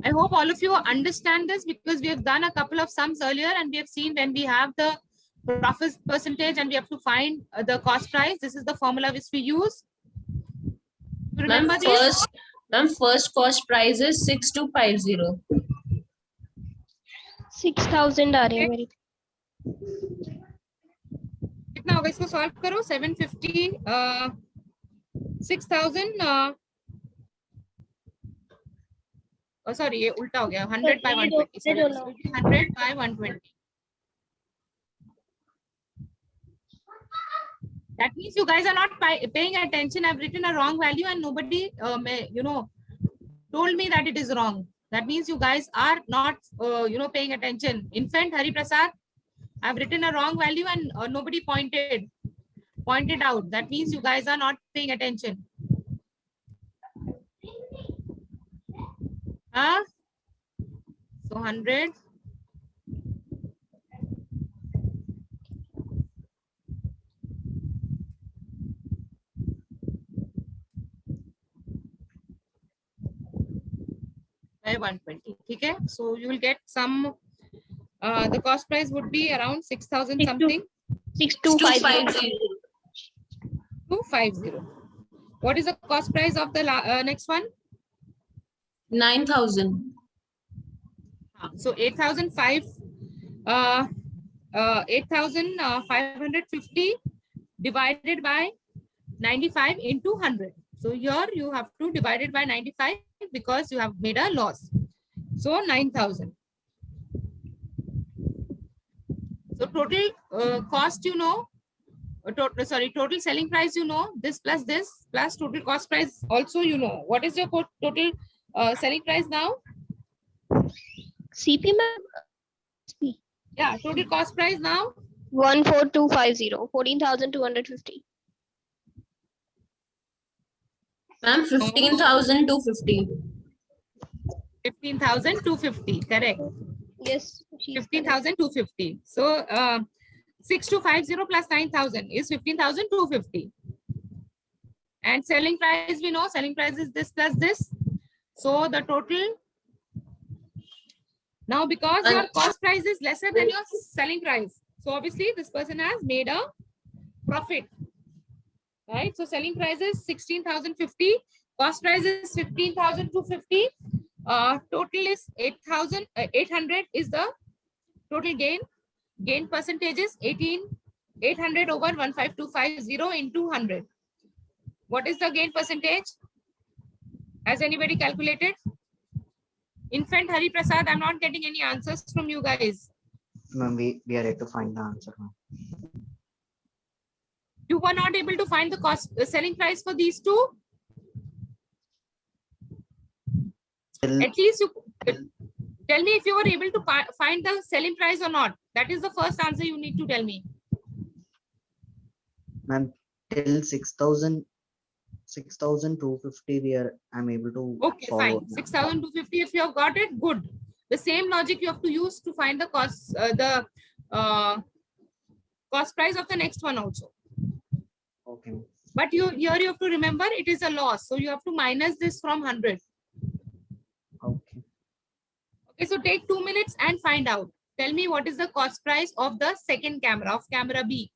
I hope all of you understand this, because we have done a couple of sums earlier and we have seen when we have the profit percentage and we have to find the cost price. This is the formula which we use. Remember this? First cost price is 6250. 6,000 आ रही है मेरी। कितना होगा इसको solve करो? 750 6000 sorry ये उल्टा हो गया, 100 by 120. 100 by 120. That means you guys are not paying attention. I've written a wrong value and nobody told me that it is wrong. That means you guys are not paying attention. Infant Hari Prasad, I've written a wrong value and nobody pointed out. That means you guys are not paying attention. So 100 by 120. Okay, so you will get some. The cost price would be around 6,000 something. 6250. 250. What is the cost price of the next one? 9,000. So 8,550 divided by 95 into 100. So here you have to divide it by 95 because you have made a loss. So 9,000. So total cost, total selling price, this plus total cost price also, What is your total selling price now? CP ma'am. Yeah, total cost price now? 14250. 14,250. Ma'am, 15,250. 15,250, correct. Yes. 15,250. So 6250 plus 9,000 is 15,250. And selling price, we know selling price is this plus this. So the total, now because your cost price is lesser than your selling price, so obviously this person has made a profit, right? So selling price is 16,050, cost price is 15,250, total is 8,800 is the total gain. Gain percentage is 800 over 15250 into 100. What is the gain percentage? Has anybody calculated? Infant Hari Prasad, I'm not getting any answers from you guys. Ma'am, we are yet to find the answer. You were not able to find the selling price for these two? At least you tell me if you were able to find the selling price or not. That is the first answer you need to tell me. Ma'am, till 6,250 I'm able to. Okay, fine. 6,250. If you have got it, good. The same logic you have to use to find the cost price of the next one also. Okay. But here you have to remember it is a loss, so you have to minus this from 100. Okay. Okay, so take 2 minutes and find out. Tell me what is the cost price of the second camera, of camera B.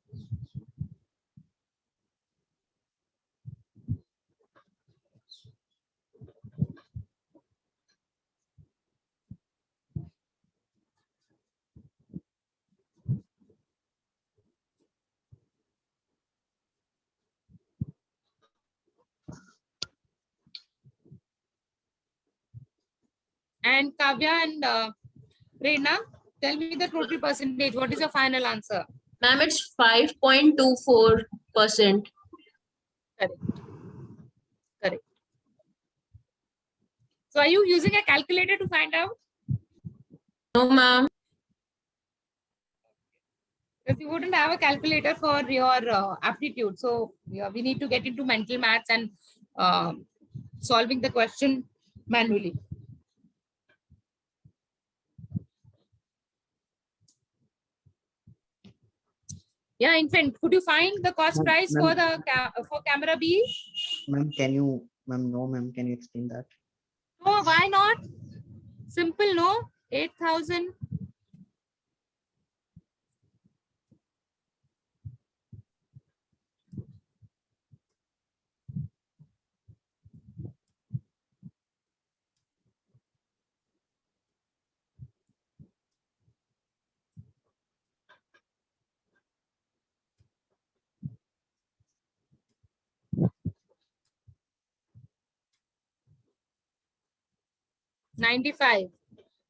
And Kavya and Prerna, tell me the total percentage. What is your final answer? Ma'am, it's 5.24%. Correct. Correct. So are you using a calculator to find out? No, ma'am. Because you wouldn't have a calculator for your aptitude. So yeah, we need to get into mental maths and solving the question manually. Yeah, Infant, could you find the cost price for the for camera B? Ma'am, can you explain that? Oh, why not? Simple, no? 8,000. $95.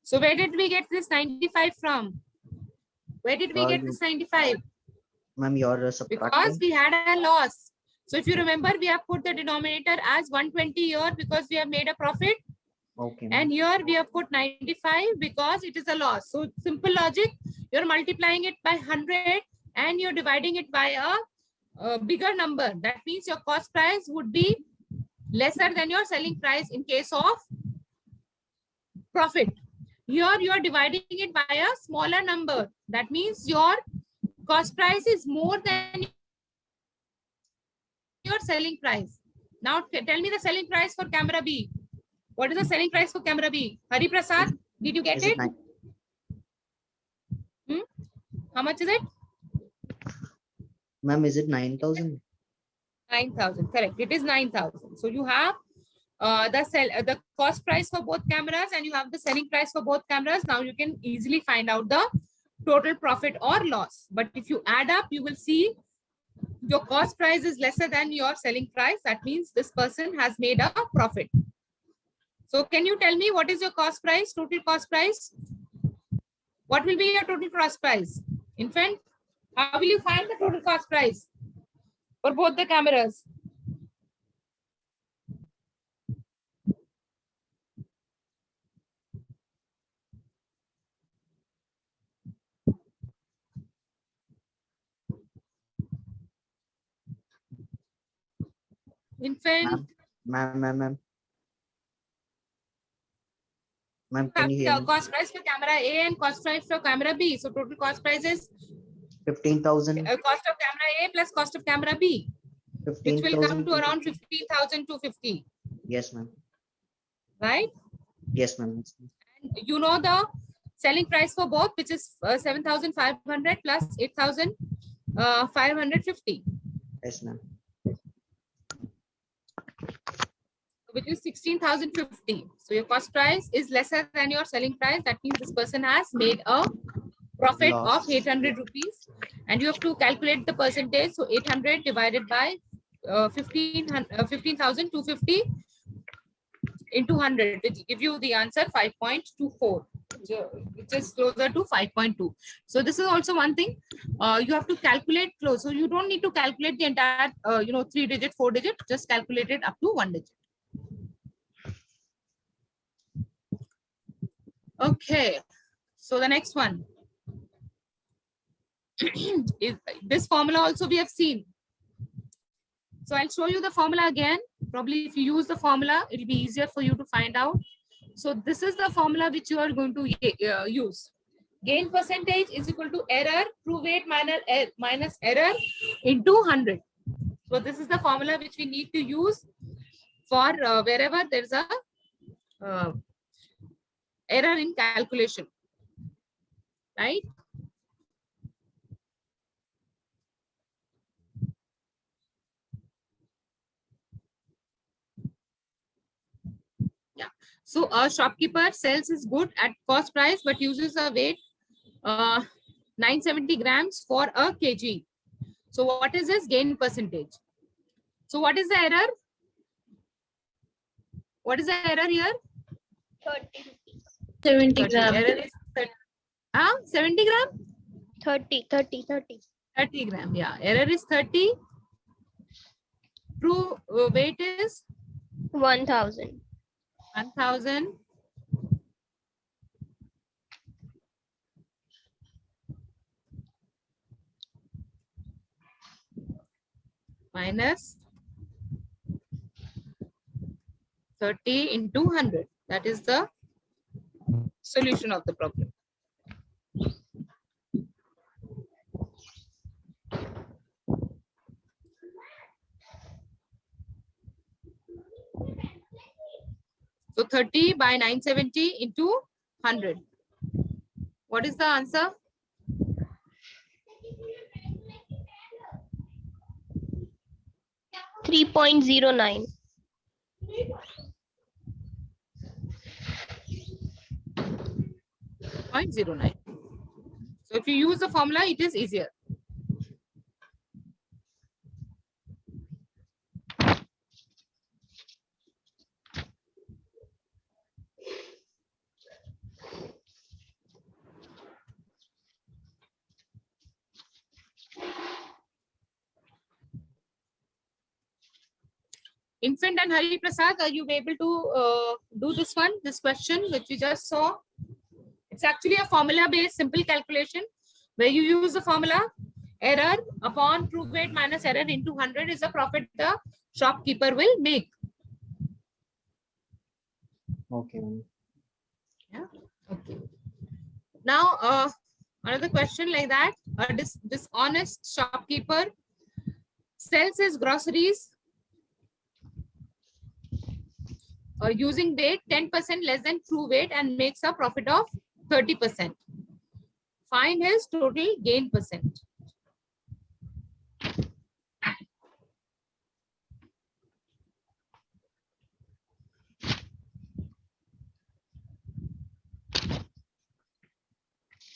So where did we get this 95 from? Where did we get this 95? Ma'am, you're Because subtracting. we had a loss. So if you remember, we have put the denominator as 120 here because we have made a profit. Okay, ma'am. And here we have put 95 because it is a loss. So simple logic, you're multiplying it by 100 and you're dividing it by a bigger number. That means your cost price would be lesser than your selling price in case of profit. Here you are dividing it by a smaller number. That means your cost price is more than your selling price. Now tell me the selling price for camera B. What is the selling price for camera B? Hari Prasad, did you get Is it? it 9? How much is it? Ma'am, is it 9,000? 9,000. Correct. It is 9,000. So you have the cost price for both cameras and you have the selling price for both cameras. Now you can easily find out the total profit or loss. But if you add up, you will see your cost price is lesser than your selling price. That means this person has made a profit. So can you tell me what is your cost price, total cost price? What will be your total cost price? Infant, how will you find the total cost price for both the cameras? Infant, Ma'am, you can have you hear the me? cost price for camera A and cost price for camera B. So total cost price is 15,000. cost of camera A plus cost of camera B, which will come to around 15,250, Yes, ma'am. right? Yes, ma'am. And you know the selling price for both, which is 7,500 plus 8,550, Yes, ma'am. which is 16,050. So your cost price is lesser than your selling price. That means this person has made a profit Loss. of 800 rupees, and you have to calculate the percentage. So 800 divided by 15,250 into 100, which give you the answer 5.24, which is closer to 5.2. So this is also one thing you have to calculate close. So you don't need to calculate the entire 3-digit, 4-digit, just calculate it up to 1 digit. Okay, so the next one is this formula also we have seen. So I'll show you the formula again. Probably if you use the formula, it'll be easier for you to find out. So this is the formula which you are going to use. Gain percentage is equal to error, true weight minus error into 100. So this is the formula which we need to use for wherever there's a error in calculation, right? Yeah. So a shopkeeper sells his good at cost price but uses a weight 970 grams for a kg. So what is his gain percentage? So what is the error? What is the error here? 70 30. gram. Error is 30. 70 gram? 30. 30 gram. Yeah. Error is 30. True weight is 1,000. 1,000. Minus 30 into 100. That is the solution of the problem. So 30 by 970 into 100. What is the answer? $3.09. 0.09. So if you use the formula, it is easier. Infant and Hari Prasad, are you able to do this one, this question which we just saw? It's actually a formula-based simple calculation where you use the formula error upon true weight minus error into 100 is the profit the shopkeeper will make. Okay, ma'am. Okay. Now, another question like that: a dishonest shopkeeper sells his groceries using weight 10% less than true weight and makes a profit of 30%. Find his total gain percent.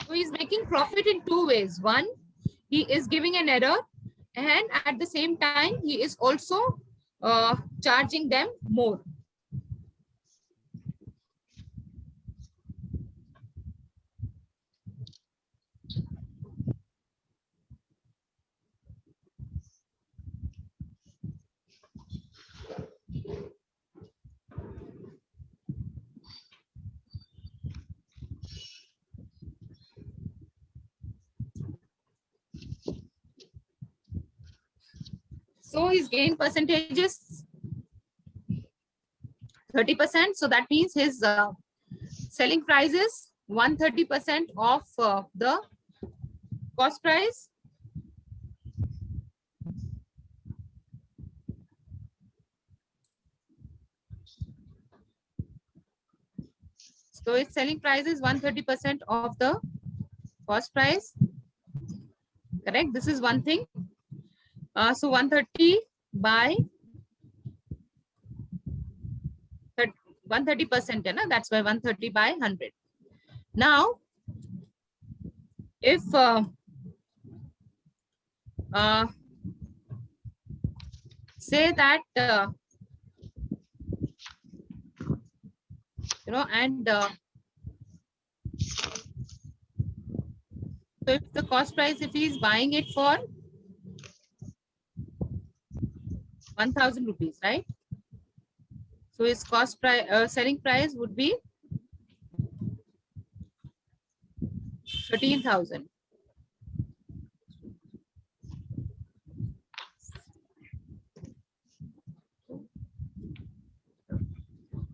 So he's making profit in two ways. One, he is giving an error, and at the same time, he is also charging them more. So his gain percentage is 30%. So that means his selling price is 130% of the cost price. So his selling price is 130% of the cost price. Correct. This is one thing. So 130 by 130%, that's why 130 by 100. Now, if say that and so if the cost price, if he is buying it for 1,000 rupees, right? So his cost price, selling price would be 13,000.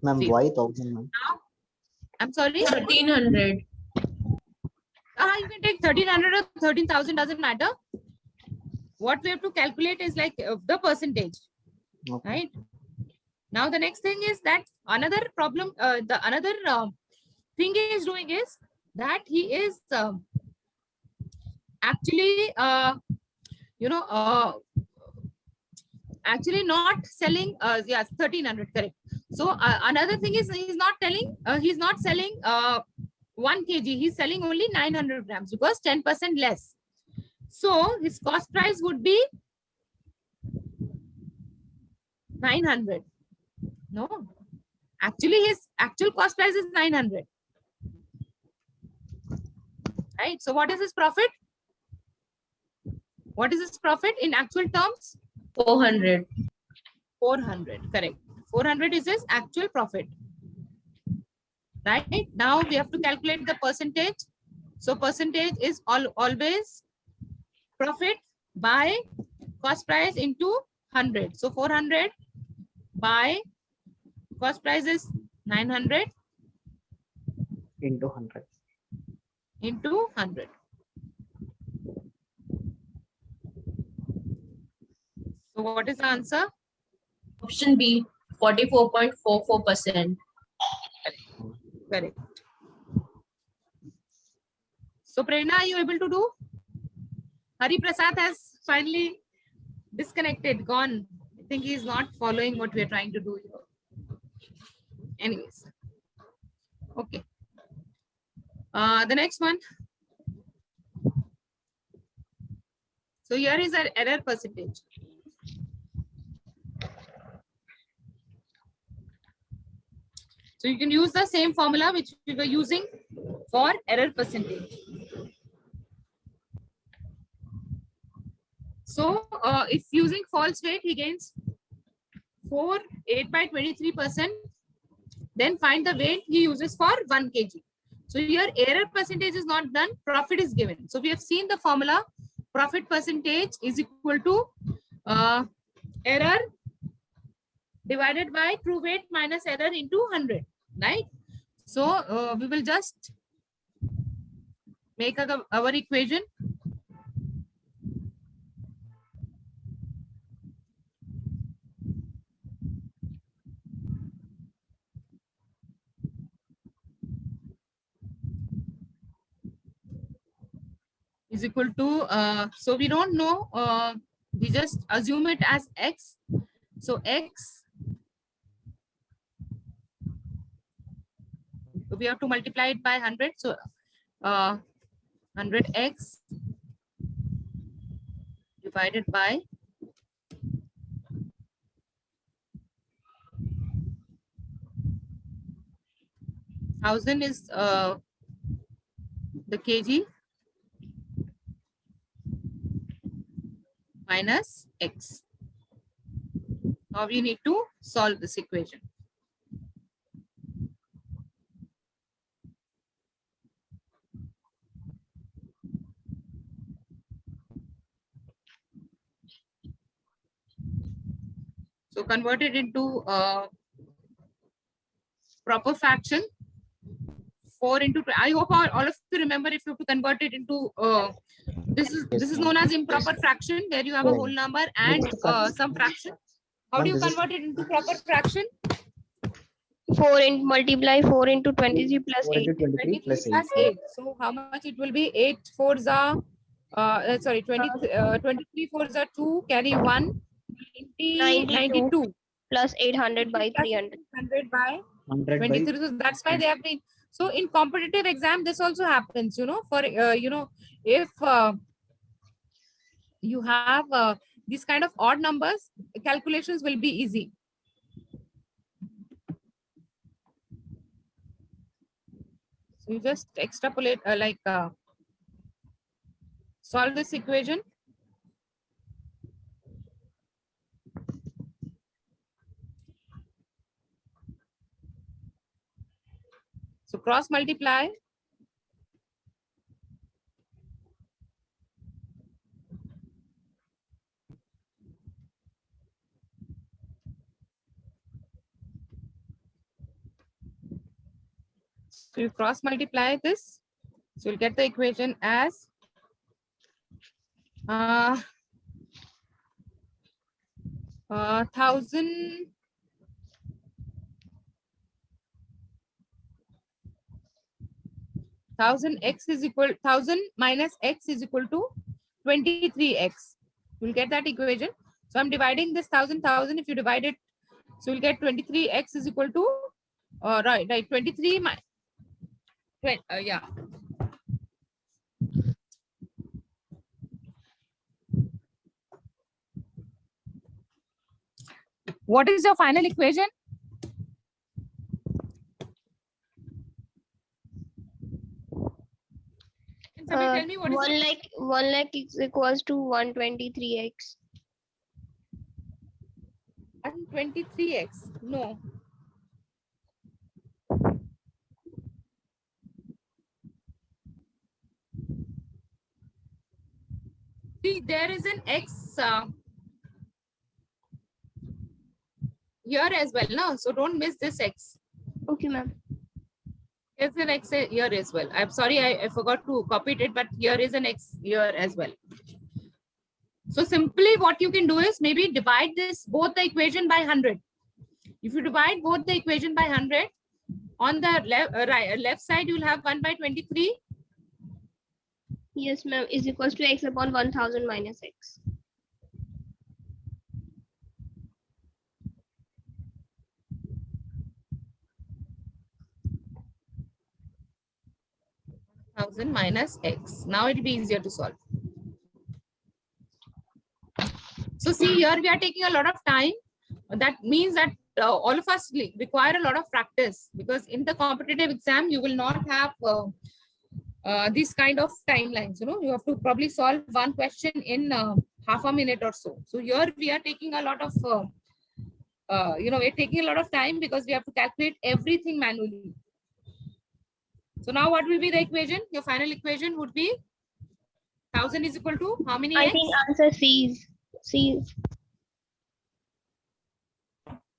Ma'am, See. why 1,000, ma'am? I'm sorry. 1,300. You can take 1,300 or 13,000, doesn't matter. What we have to calculate is like the percentage, Okay. right? Now the next thing is that another problem, the another thing he is doing is that he is actually, actually not selling. Yes, 1,300, correct. So another thing is he's not telling, he's not selling 1 kg. He's selling only 900 grams because 10% less. So his cost price would be 900. No, actually his actual cost price is 900. Right. So what is his profit? What is his profit in actual terms? 400. 400. Correct. 400 is his actual profit. Right. Now we have to calculate the percentage. So percentage is always profit by cost price into 100. So 400 by cost price is 900 Into 100. into 100. So what is the answer? Option B, 44.44%. Correct. So Prerna, are you able to do? Hari Prasad has finally disconnected, gone. I think he is not following what we are trying to do here. Anyways. Okay. The next one. So here is our error percentage. So you can use the same formula which we were using for error percentage. So if using false weight, he gains 8 by 23%. Then find the weight he uses for 1 kg. So your error percentage is not done, profit is given. So we have seen the formula, profit percentage is equal to error divided by true weight minus error into 100, right? So we will just make our equation. Is equal to, so we don't know, we just assume it as x. So x, we have to multiply it by 100. So 100x divided by 1000 is the kg minus x. Now we need to solve this equation. So convert it into proper fraction. 4 into 2. I hope all of you remember, if you have to convert it into this is known as improper fraction, where you have a whole number and some fraction. How do you convert it into proper fraction? 4 into multiply 4 into 23 plus 4 8. into 23 plus 8. 8. So how much it will be? 8 4s are sorry, 23 4s are 2, carry 1, 92 Plus 800 by 300. 100 by 100 by 23. So that's why they have been. So in competitive exam, this also happens, you know, for, you know, if you have these kind of odd numbers, calculations will be easy. So you just extrapolate, solve this equation. So cross multiply. So you cross multiply this. So you'll get the equation as 1000 x is equal 1000 minus x is equal to 23x. You'll get that equation. So I'm dividing this 1000. If you divide it, so you'll get 23x is equal to right 23 yeah. What is your final equation? Can somebody tell me what is 1 it? lakh 1 lakh is equals to 123x. 123x? No. See, there is an x here as well, no? So don't miss this x. Okay, ma'am. There's an x here as well. I'm sorry, I forgot to copy it, but here is an x here as well. So simply what you can do is maybe divide both the equation by 100. If you divide both the equation by 100, on the left side, you'll have 1 by 23. Yes, ma'am, is equals to x upon 1000 minus x. Thousand minus x. Now it will be easier to solve. So see here we are taking a lot of time. That means that all of us require a lot of practice, because in the competitive exam you will not have these kind of timelines. You know, you have to probably solve one question in half a minute or so. So here we are taking a lot of we're taking a lot of time because we have to calculate everything manually. So now what will be the equation? Your final equation would be 1000 is equal to how many I x? think answer C is.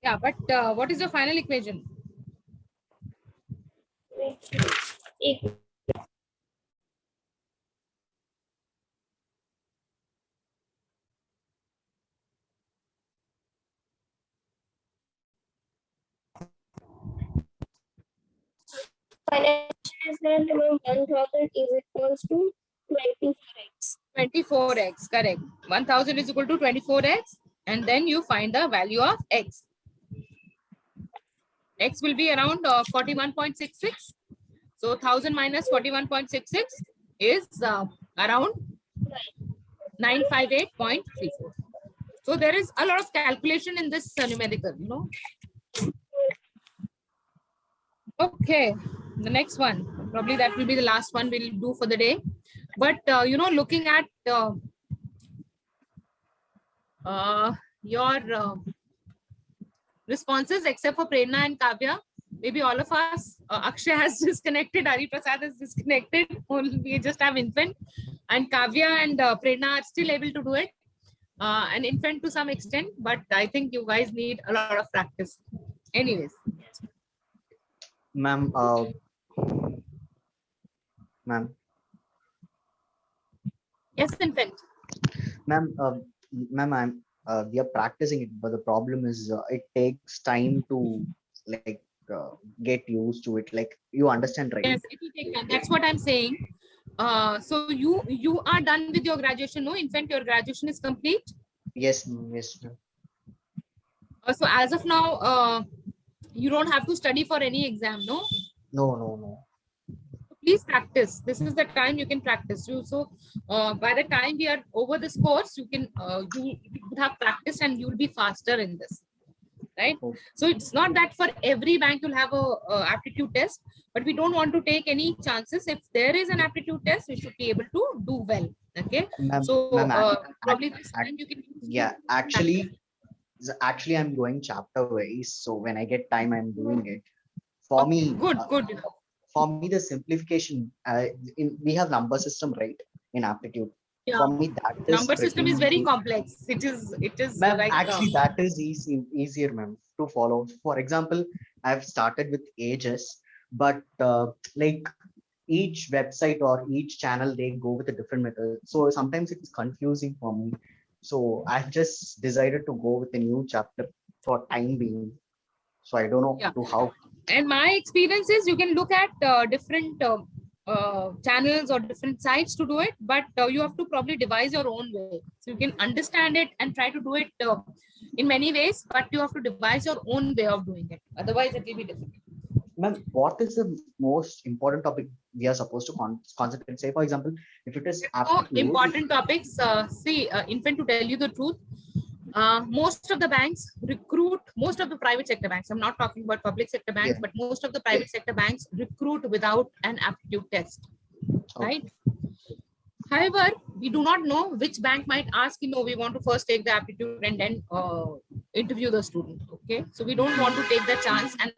Yeah, but what is your final equation? Equal. Final is that 1000 is equals to 24x. 24x, correct. 1000 is equal to 24x, and then you find the value of x. X will be around 41.66. So 1000 minus 41.66 is around 958.34. So there is a lot of calculation in this numerical, you know. Okay, the next one, probably that will be the last one we'll do for the day. But looking at your responses, except for Prerna and Kavya, maybe all of us, Akshay has disconnected, Ari Prasad is disconnected, we just have Infant, and Kavya and Prerna are still able to do it, and Infant to some extent, but I think you guys need a lot of practice. Anyways. Ma'am, ma'am, Yes, Infant. ma'am, ma'am, we are practicing it, but the problem is it takes time to like get used to it. Like you understand, right? Yes, it will take time. That's what I'm saying. So you are done with your graduation, no? Infant, your graduation is complete. Yes, ma'am, yes, ma'am. So as of now, you don't have to study for any exam, no? No, no, no. Please practice. This is the time you can practice. So by the time we are over this course, you can you would have practiced and you'll be faster in this, right? Okay. So it's not that for every bank you'll have a aptitude test, but we don't want to take any chances. If there is an aptitude test, we should be able to do well. Okay. Ma'am, So ma'am, probably this time you can use yeah, to practice. actually, I'm going chapter wise. So when I get time, I'm doing it. For Okay, me, good, good. for me, the simplification, we have number system, right? In aptitude. Yeah. For me, that is Number pretty system is very easy. complex. It is Ma'am, like actually, that is easier, ma'am, to follow. For example, I've started with ages, but like each website or each channel, they go with a different method. So sometimes it's confusing for me. So I've just decided to go with a new chapter for time being. So I don't know yeah. to how. And my experience is you can look at different channels or different sites to do it, but you have to probably devise your own way. So you can understand it and try to do it in many ways, but you have to devise your own way of doing it. Otherwise, it will be difficult. Ma'am, what is the most important topic we are supposed to concentrate? Say, for example, if it is So aptitude. important topics. Infant, to tell you the truth, most of the banks recruit, most of the private sector banks, I'm not talking about public sector banks, Yeah. but most of the private sector banks recruit without an aptitude test, right? However, we do not know which bank might ask, we want to first take the aptitude and then interview the student. Okay, so we don't want to take the chance, and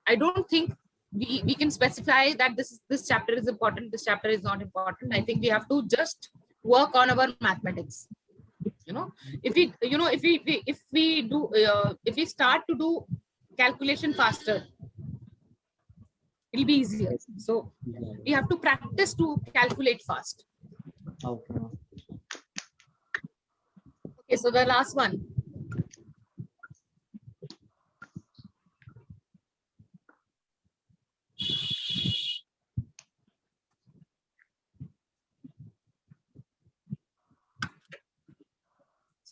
I don't think we can specify that this chapter is important, this chapter is not important. I think we have to just work on our mathematics. If we start to do calculation faster, it'll be easier. Yes. So we have to practice to calculate fast. Okay. Okay, so the last one.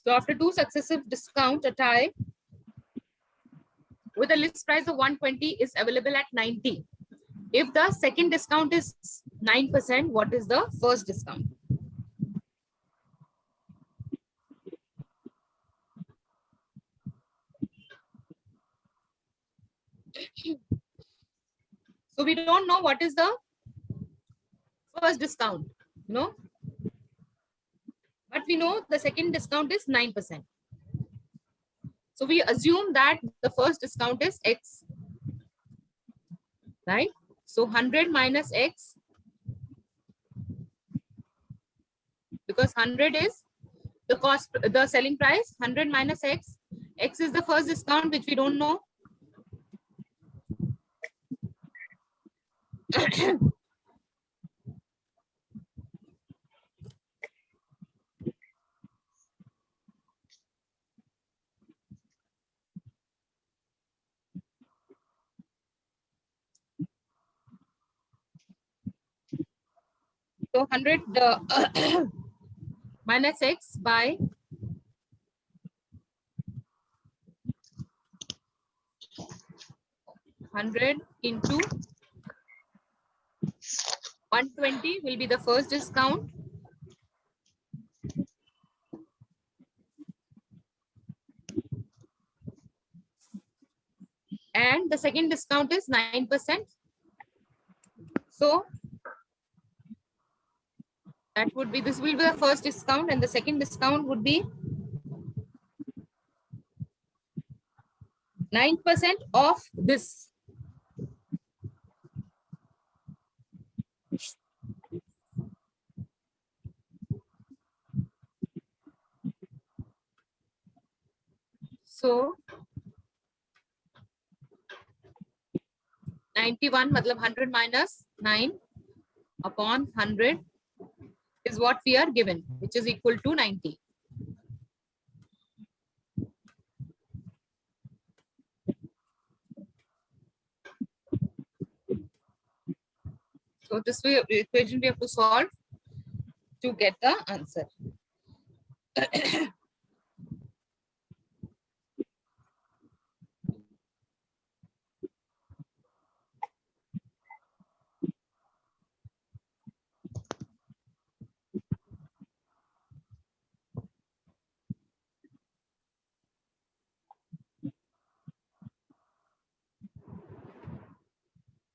So after 2 successive discount, a tie with a list price of 120 is available at 90. If the second discount is 9%, what is the first discount? So we don't know what is the first discount, no? But we know the second discount is 9%. So we assume that the first discount is X, right? So 100 minus X, because 100 is the cost, the selling price, 100 minus X. X is the first discount, which we don't know. So 100 minus X by 100 into 120 will be the first discount. And the second discount is 9%. So that would be, this will be the first discount, and the second discount would be 9% of this. So 91 matlab 100 minus 9 upon 100 is what we are given, which is equal to 90. So this way equation we have to solve to get the answer.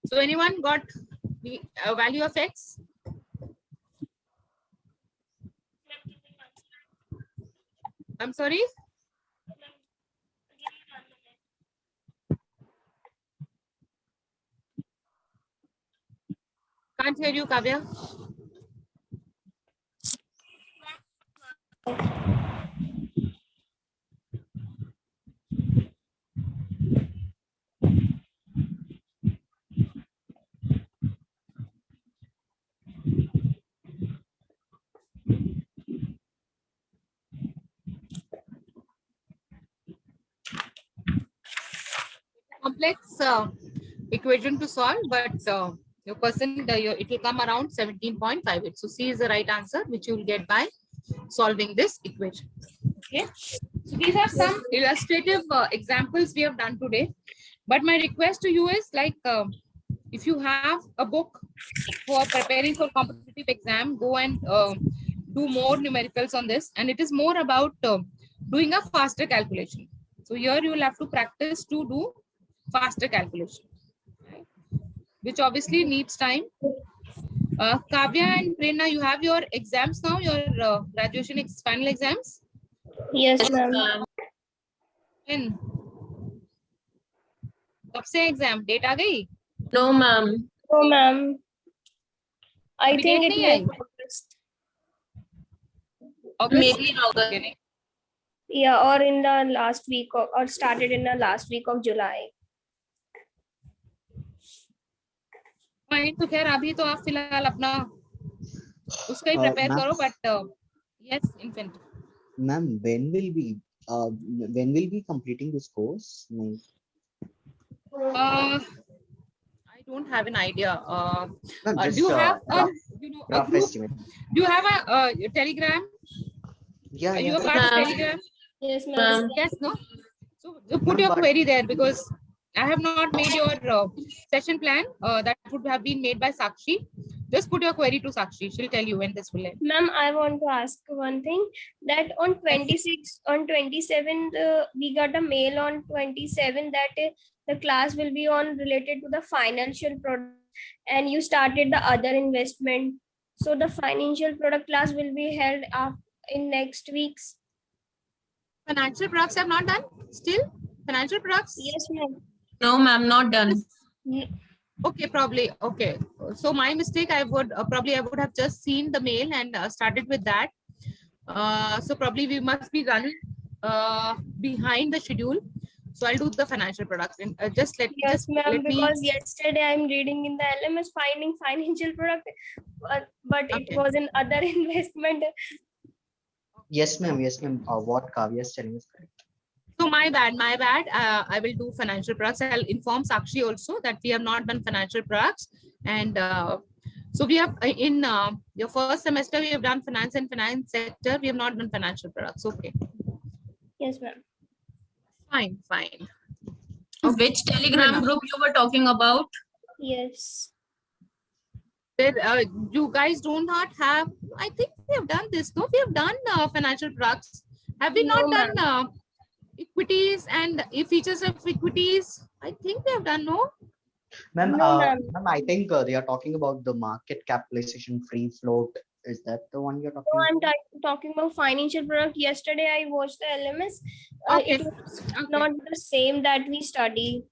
So anyone got the value of X? I'm sorry? Can't hear you, Kavya. Complex equation to solve, but your person, it will come around 17.58. So C is the right answer, which you will get by solving this equation. Okay. So these are some illustrative examples we have done today. But my request to you is like, if you have a book for preparing for competitive exam, go and do more numericals on this. And it is more about doing a faster calculation. So here you will have to practice to do faster calculation, right? Which obviously needs time. Kavya and Prerna, you have your exams now, your graduation final exams? Yes, ma'am. When? कब से exam date आ गई? No, ma'am. Oh, ma'am. I अभी think date it नहीं may I? August. August? Maybe in August. Okay. Yeah, or in the last week or started in the last week of July. Fine, तो खैर अभी तो आप फिलहाल अपना उसका ही prepare ma'am. करो, but yes, infant. Ma'am, when will we completing this course? Like, I don't have an idea. ma'am, Do you have a, rough, a rough group? estimate. Do you have a Telegram? Yeah, Are you yeah. a part of Ma'am. Telegram? Yes, ma'am. Ma'am. Yes, no? So put Ma'am, your but- query there because I have not made your session plan. That would have been made by Sakshi. Just put your query to Sakshi. She'll tell you when this will end. Ma'am, I want to ask one thing that on 26, on 27th, we got a mail on 27 that the class will be on related to the financial product and you started the other investment. So the financial product class will be held up in next weeks. Financial products have not done still? Financial products? Yes, ma'am. No, ma'am, not done. Okay, probably. Okay. So my mistake, I would I would have just seen the mail and started with that. So probably we must be running behind the schedule. So I'll do the financial products and just let Yes, just ma'am, let me. because yesterday I'm reading in the LMS finding financial product, but it Okay. was in other investment. Yes, ma'am. Yes, ma'am. What Kavya is telling is correct. So my bad, my bad. I will do financial products. I'll inform Sakshi also that we have not done financial products. And so we have in your first semester, we have done finance and finance sector. We have not done financial products. Okay, Yes, ma'am. fine, fine. Which Telegram group you were talking about? Yes. There, you guys do not have, I think we have done this. No, we have done financial products. Have we not No, done equities and features of equities? I think we have done, no? Ma'am, No, ma'am. ma'am, I think they are talking about the market capitalization free float. Is that the one you're talking No, I'm about? talking about financial product. Yesterday I watched the LMS. Okay. It was Okay. not the same that we study.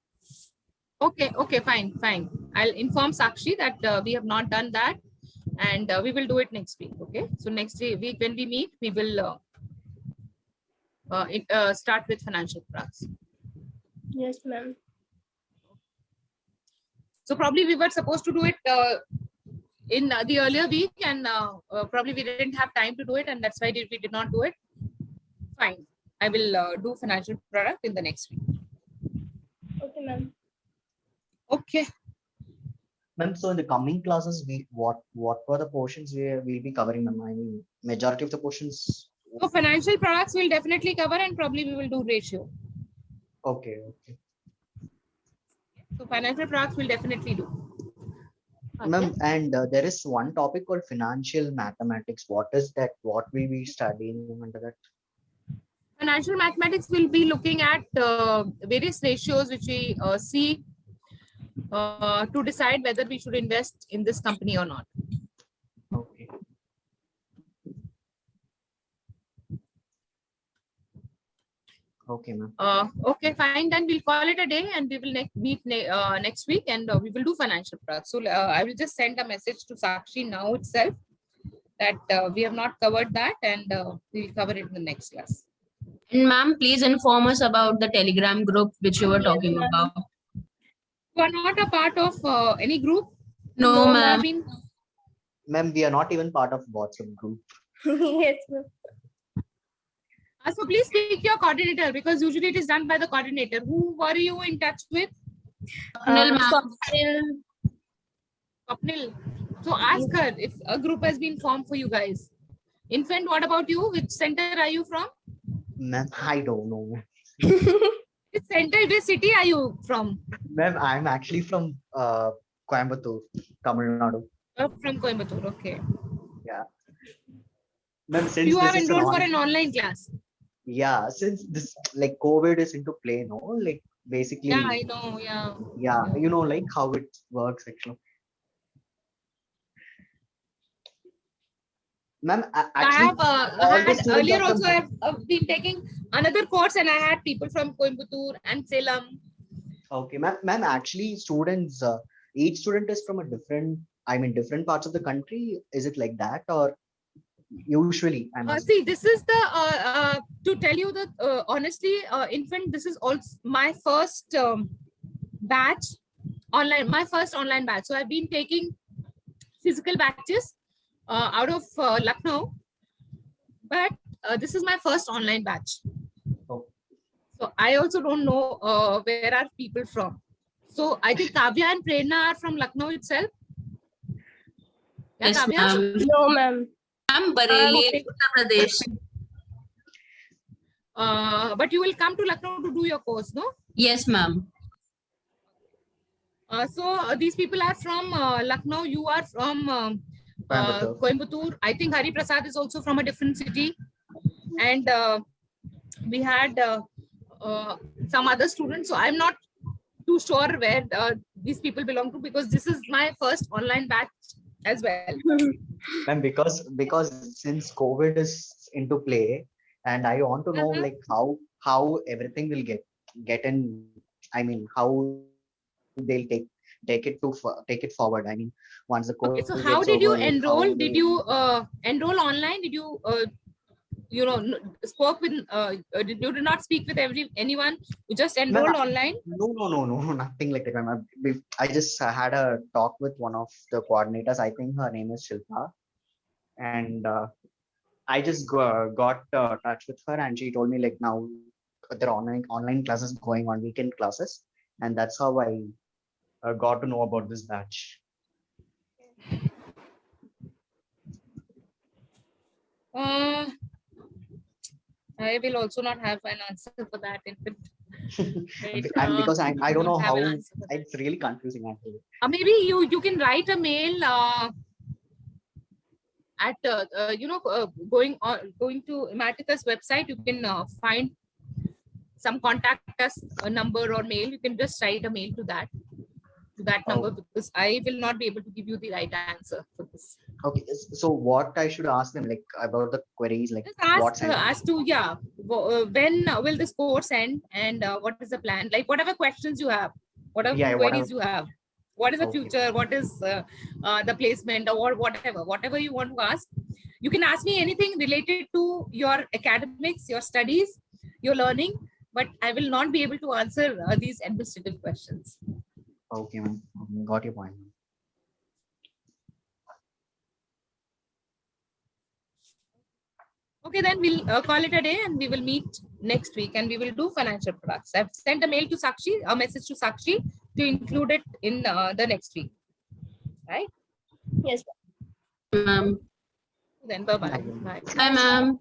Okay, okay, fine, fine. I'll inform Sakshi that we have not done that and we will do it next week. Okay. So next week when we meet, we will start with financial products. Yes, ma'am. So probably we were supposed to do it in the earlier week and probably we didn't have time to do it and that's why we did not do it. Fine. I will do financial product in the next week. Okay, ma'am. Okay. Ma'am, so in the coming classes, what were the portions we'll be covering, ma'am? I mean, majority of the portions. So financial products will definitely cover and probably we will do ratio. Okay, okay. So financial products will definitely do. Okay. Ma'am, and there is one topic called financial mathematics. What is that? What will be studying under that? Financial mathematics will be looking at various ratios which we see to decide whether we should invest in this company or not. Okay. Okay, ma'am. Okay, fine. Then we'll call it a day and we will meet next week and we will do financial products. So I will just send a message to Sakshi now itself that we have not covered that and we'll cover it in the next class. And ma'am, please inform us about the Telegram group which you were talking about. You are not a part of any group? No, You ma'am. have been. Ma'am, we are not even part of WhatsApp group. Yes, ma'am. So please speak your coordinator because usually it is done by the coordinator. Who were you in touch with? Swapnil, ma'am. Swapnil. Swapnil. So ask her if a group has been formed for you guys. Infant, what about you? Which center are you from? Ma'am, I don't know. Which center, which city are you from? Ma'am, I'm actually from Coimbatore, Tamil Nadu. From Coimbatore, okay. Ma'am, since You this have is enrolled for an online class. yeah, since this like COVID is into play, no, like basically, Yeah, I know, yeah. yeah, you know, like how it works actually. Ma'am, I actually, have all the had students earlier are from- also I've been taking another course and I had people from Coimbatore and Salem. okay, ma'am, actually, students, each student is from a different, I mean, different parts of the country. Is it like that, or usually? I'm asking. See, this is the to tell you the honestly, infant. This is also my first batch online. My first online batch. So I've been taking physical batches out of Lucknow, but this is my first online batch. Oh. So I also don't know where are people from. So I think Kavya and Prerna are from Lucknow itself. Yeah, Yes, Kavya? ma'am. No, ma'am. I'm Bareilly, okay. Uttar Pradesh. But you will come to Lucknow to do your course, no? Yes, ma'am. So these people are from Lucknow. You are from Coimbatore. Coimbatore. I think Hari Prasad is also from a different city. And we had some other students. So I'm not too sure where these people belong to, because this is my first online batch as well. Ma'am, because since COVID is into play, and I want to know Mhm. like how everything will get in. I mean, how they'll take it forward. I mean, once the Okay, COVID so how gets did you over, like how enroll? Did they. you enroll online? Did you spoke with did you did not speak with anyone? You just Ma'am, enrolled online? no, nothing like that, ma'am. I just had a talk with one of the coordinators. I think her name is Shilpa, and I just got touch with her, and she told me like now there are online classes going on, weekend classes, and that's how I got to know about this batch. Uh, I will also not have an answer for that. In fact, right? And because I don't know have an how, answer for that. it's really confusing actually. Maybe you can write a mail at going to Imatika's website. You can find some contact us a number or mail. You can just write a mail to that number, Oh. because I will not be able to give you the right answer for this. Okay, so what I should ask them like about the queries, like Just ask what center? as to when will this course end, and what is the plan? Like whatever questions you have, whatever Yeah, queries you have, what is the Okay. future? What is the placement, or whatever you want to ask. You can ask me anything related to your academics, your studies, your learning, but I will not be able to answer these administrative questions. Okay, ma'am. Got your point. Okay, then we'll call it a day, and we will meet next week, and we will do financial products. I've sent a mail to Sakshi, a message to Sakshi to include it in the next week. Right? Yes. Ma'am. Then bye-bye. Thank you. Bye. Bye, ma'am.